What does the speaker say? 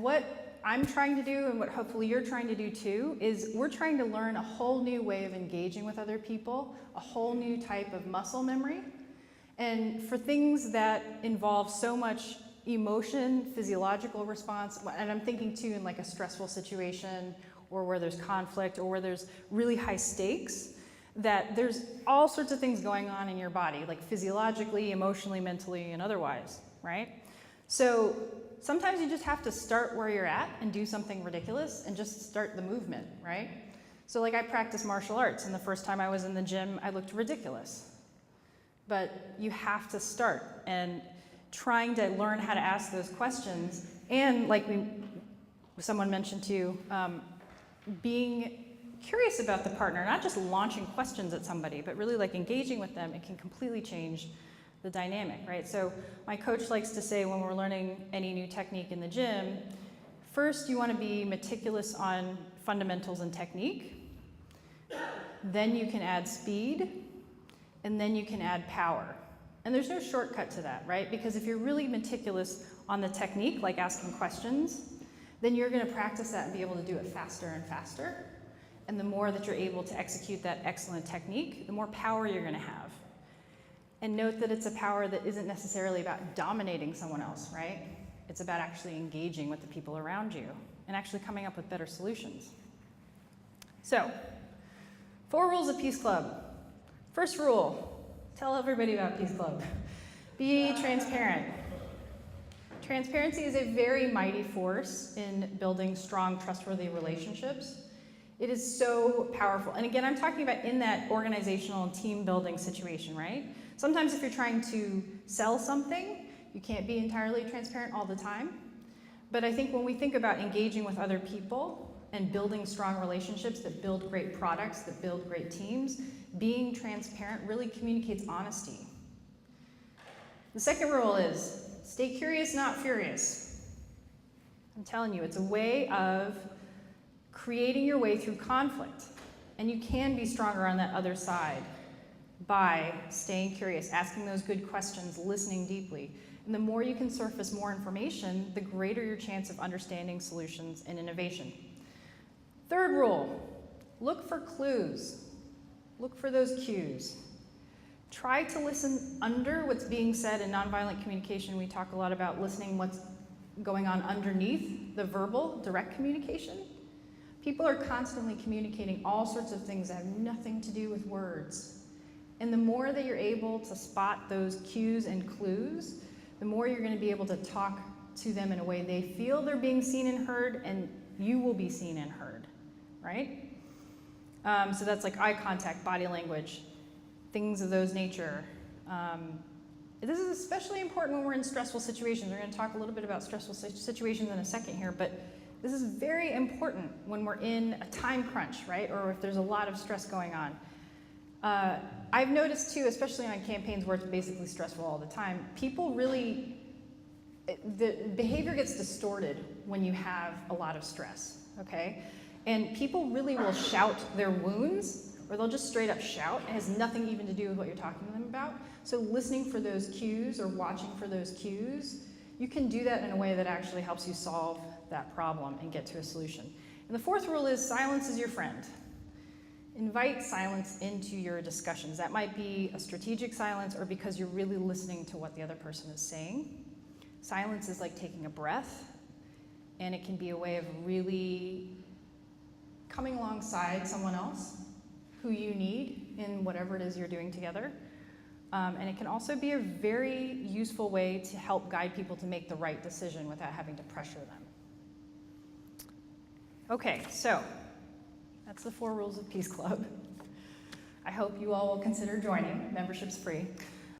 what I'm trying to do, and what hopefully you're trying to do too, is we're trying to learn a whole new way of engaging with other people, a whole new type of muscle memory. And for things that involve so much emotion, physiological response, and I'm thinking too in like a stressful situation, or where there's conflict, or where there's really high stakes, that there's all sorts of things going on in your body, like physiologically, emotionally, mentally, and otherwise, right? So sometimes you just have to start where you're at and do something ridiculous and just start the movement, right? So like I practice martial arts, and the first time I was in the gym, I looked ridiculous. But you have to start, and trying to learn how to ask those questions, and like someone mentioned too, being curious about the partner, not just launching questions at somebody, but really like engaging with them. It can completely change the dynamic, right? So my coach likes to say when we're learning any new technique in the gym, first you want to be meticulous on fundamentals and technique, then you can add speed, and then you can add power. And there's no shortcut to that, right? Because if you're really meticulous on the technique, like asking questions, then you're going to practice that and be able to do it faster and faster. And the more that you're able to execute that excellent technique, the more power you're going to have. And note that it's a power that isn't necessarily about dominating someone else, right? It's about actually engaging with the people around you and actually coming up with better solutions. So, 4 rules of Peace Club. First rule, tell everybody about Peace Club. Be transparent. Transparency is a very mighty force in building strong, trustworthy relationships. It is so powerful. And again, I'm talking about in that organizational and team building situation, right? Sometimes if you're trying to sell something, you can't be entirely transparent all the time. But I think when we think about engaging with other people and building strong relationships that build great products, that build great teams, being transparent really communicates honesty. The second rule is stay curious, not furious. I'm telling you, it's a way of creating your way through conflict. And you can be stronger on that other side by staying curious, asking those good questions, listening deeply. And the more you can surface more information, the greater your chance of understanding solutions and innovation. Third rule, look for clues. Look for those cues. Try to listen under what's being said in nonviolent communication. We talk a lot about listening what's going on underneath the verbal, direct communication. People are constantly communicating all sorts of things that have nothing to do with words. And the more that you're able to spot those cues and clues, the more you're going to be able to talk to them in a way they feel they're being seen and heard, and you will be seen and heard, right? So that's like eye contact, body language, things of those nature. This is especially important when we're in stressful situations. We're going to talk a little bit about stressful situations in a second here, but this is very important when we're in a time crunch, right? Or if there's a lot of stress going on. I've noticed too, especially on campaigns where it's basically stressful all the time, people really, the behavior gets distorted when you have a lot of stress, okay? And people really will shout their wounds, or they'll just straight up shout. It has nothing even to do with what you're talking to them about. So listening for those cues or watching for those cues, you can do that in a way that actually helps you solve that problem and get to a solution. And the fourth rule is silence is your friend. Invite silence into your discussions. That might be a strategic silence or because you're really listening to what the other person is saying. Silence is like taking a breath, and it can be a way of really coming alongside someone else who you need in whatever it is you're doing together. And it can also be a very useful way to help guide people to make the right decision without having to pressure them. Okay, so that's the 4 rules of Peace Club. I hope you all will consider joining. Membership's free.